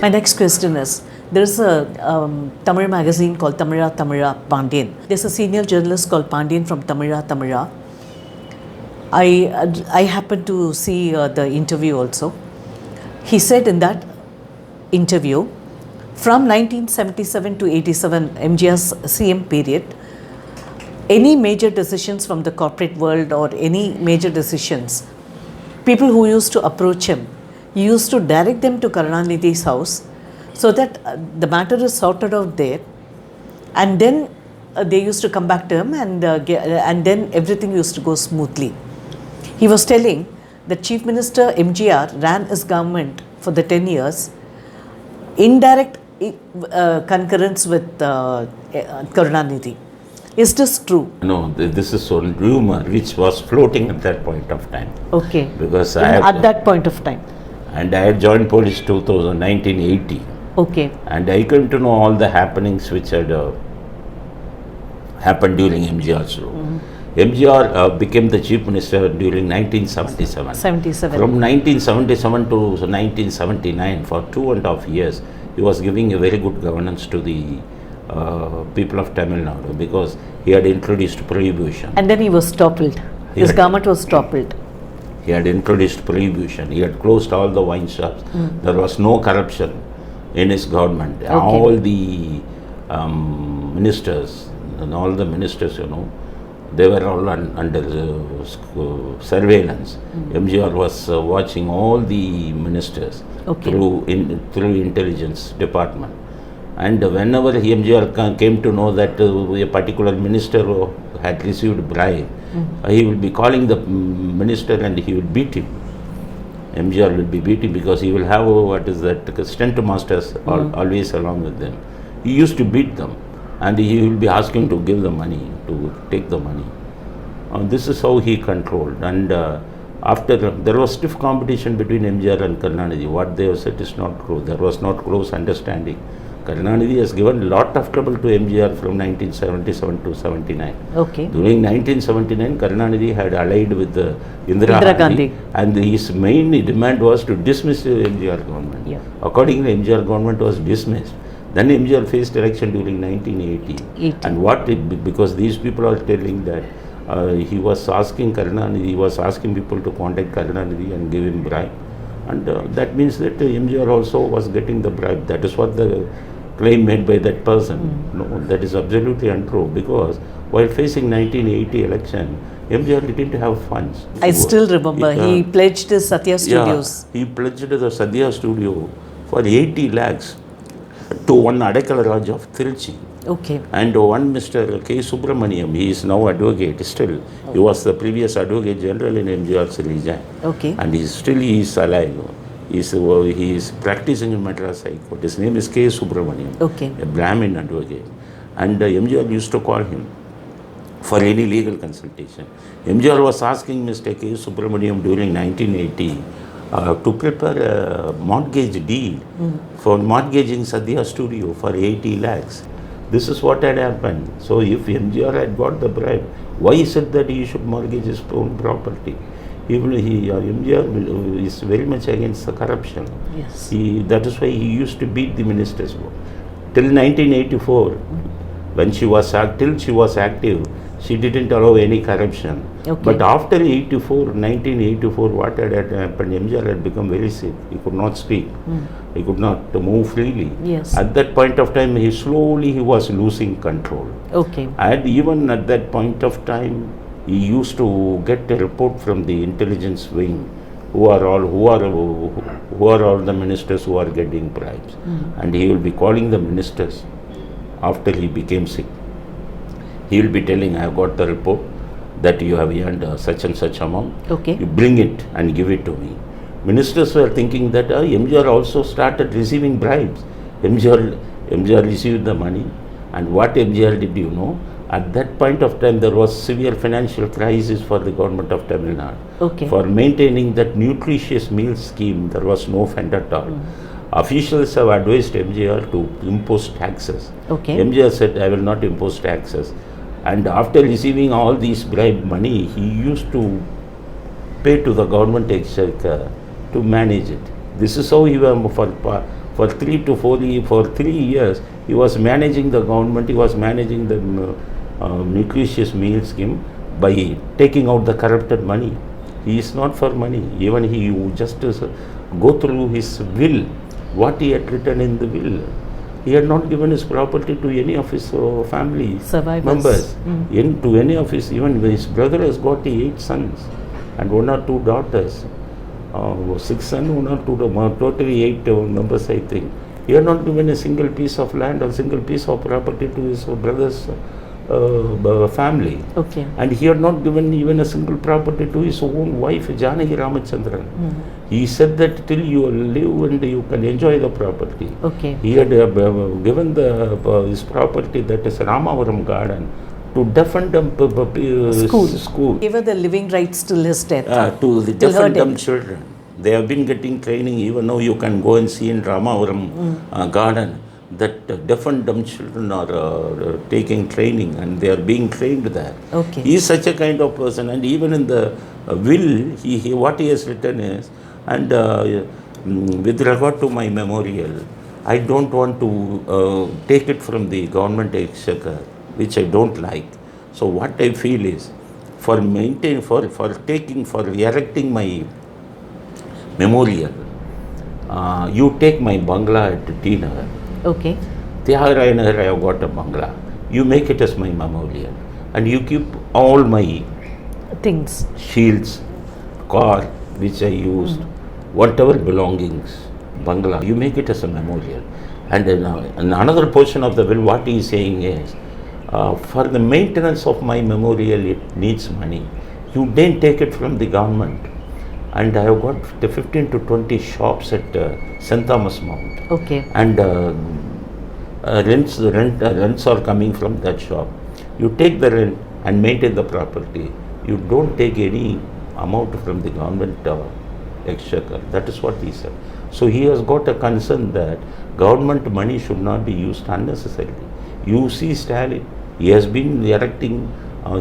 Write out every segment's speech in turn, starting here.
My next question is, there's a Tamil magazine called Tamira Pandian. There's a senior journalist called Pandian from Tamira. I happened to see the interview also. He said in that interview, from 1977 to 87, MGR's CM period, any major decisions from the corporate world or any major decisions, people who used to approach him, he used to direct them to Karunanidhi's house so that the matter is sorted out there, and then they used to come back to him and then everything used to go smoothly. He was telling that Chief Minister MGR ran his government for the 10 years, indirect concurrence with Karunanidhi. Is this true? No, this is a rumor which was floating at that point of time. Okay. Because at that point of time. And I had joined police 1980. Okay. And I came to know all the happenings which had happened during MGR's rule. MGR became the chief minister during 1977. 77. From 1977 to 1979, for 2.5 years, he was giving a very good governance to the people of Tamil Nadu, because he had introduced prohibition. And then he was toppled. His government was toppled. He had introduced prohibition. He had closed all the wine shops. There was no corruption in his government. Okay. All the ministers, they were all under surveillance. MGR was watching all the ministers through intelligence department. And whenever MGR came to know that a particular minister had received bribe, he will be calling the minister and he will beat him. MGR will be beating because he will have stunt masters always along with them. He used to beat them, and he will be asking to give the money, to take the money. This is how he controlled. And after there was stiff competition between MGR and Karunanidhi. What they have said is not true. There was not close understanding. Karunanidhi has given a lot of trouble to MGR from 1977 to 79. Okay. During 1979, Karunanidhi had allied with Indira Gandhi, and his main demand was to dismiss the MGR government. Yeah. Accordingly, MGR government was dismissed. Then MGR faced election during 1980. And because these people are telling that he was asking Karunanidhi, he was asking people to contact Karunanidhi and give him bribe. And that means that MGR also was getting the bribe. That is what the claim made by that person. No, that is absolutely untrue, because while facing 1980 election, MGR didn't have funds. I still remember he pledged his Satya Studios. Yeah, he pledged the Satya Studio for 80 lakhs to one Adekala Raj of Tiruchi. Okay. And one Mr. K. Subramaniam, he is now advocate still. He was the previous advocate general in MGR's region. Okay. And he is alive. He is practicing in Madras High Court. His name is K. Subramaniam, a Brahmin advocate. And MGR used to call him for any legal consultation. MGR was asking Mr. K. Subramaniam during 1980 to prepare a mortgage deal for mortgaging Satya Studio for 80 lakhs. This is what had happened. So if MGR had got the bribe, why is it that he should mortgage his own property? MGR is very much against the corruption. Yes. That is why he used to beat the ministers. Till 1984, when she was active, she didn't allow any corruption. Okay. But after 1984, what had happened? MGR had become very sick. He could not speak. He could not move freely. Yes. At that point of time, he was losing control. Okay. And even at that point of time, he used to get a report from the intelligence wing, who are all the ministers who are getting bribes, and he will be calling the ministers after he became sick. He will be telling, I have got the report that you have earned such and such amount. Okay. You bring it and give it to me. Ministers were thinking that MGR also started receiving bribes. MGR received the money, and what MGR did, at that point of time there was severe financial crisis for the government of Tamil Nadu. Okay. For maintaining that nutritious meal scheme, there was no fund at all. Officials have advised MGR to impose taxes. Okay. MGR said, I will not impose taxes. And after receiving all these bribe money, he used to pay to the government exchequer to manage it. This is how he was For 3 years, he was managing the government, he was managing the nutritious meal scheme by taking out the corrupted money. He is not for money. Even he just go through his will, what he had written in the will. He had not given his property to any of his family Survivors. members, to any of his, even his brother has got 8 sons and 1 or 2 daughters. 6 sons, 1 or 2, totally 8 members, I think. He had not given a single piece of land or single piece of property to his brother's family. Okay. And he had not given even a single property to his own wife, Janaki Ramachandran. He said that till you live and you can enjoy the property. Okay. He had given his property, that is Ramavaram garden, to deaf and dumb school. Gave her the living rights till his death. To the Till deaf her and dumb death. children. They have been getting training. Even now you can go and see in Ramavaram garden that deaf and dumb children are taking training and they are being trained there. Okay. He is such a kind of person, and even in the will, what he has written is, and with regard to my memorial, I don't want to take it from the government exchequer, which I don't like. So what I feel is, for erecting my memorial, you take my bungalow at T Nagar. Okay. Tihara Nagar, I have got a bungalow. You make it as my memorial, and you keep all my Things. shields, car which I used, whatever belongings, bungalow, you make it as a memorial. And in another portion of the will, what he is saying is, for the maintenance of my memorial, it needs money. You didn't take it from the government. And I have got 15 to 20 shops at St. Thomas Mount. Okay. And rents are coming from that shop. You take the rent and maintain the property. You don't take any amount from the government exchequer. That is what he said. So he has got a concern that government money should not be used unnecessarily. You see Stalin, he has been erecting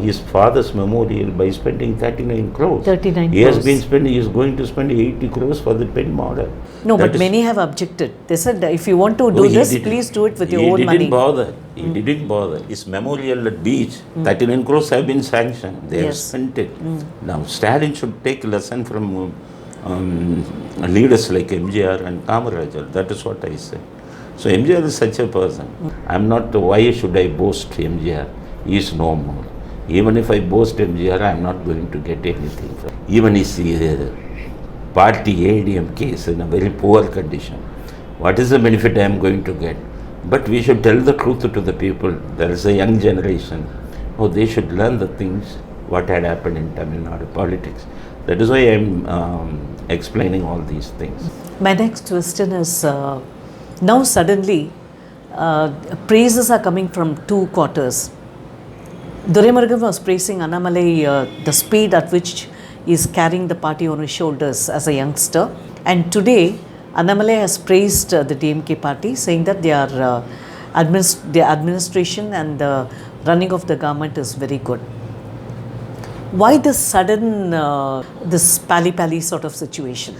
his father's memorial by spending 39 crores. 39 he has crores. been spending, he is going to spend 80 crores for the pen model. No, That but is- many have objected. They said, if you want to do he this, didn't. please do it with your He own didn't money. bother. He didn't bother. His memorial at beach, 39 crores have been sanctioned. They have Yes. spent it. Now, Stalin should take lesson from leaders like MGR and Kamarajar. That is what I say. So MGR is such a person. I'm not, why should I boast MGR? He is no more. Even if I boast MGR, I'm not going to get anything from. Even his party ADMK is in a very poor condition. What is the benefit I am going to get? But we should tell the truth to the people. There is a young generation. Oh, they should learn the things what had happened in Tamil Nadu politics. That is why I am explaining all these things. My next question is, now suddenly praises are coming from 2 quarters. Duraimurugan was praising Annamalai, the speed at which he is carrying the party on his shoulders as a youngster. And today, Annamalai has praised the DMK party, saying that their administration and the running of the government is very good. Why this sudden, this pally-pally sort of situation?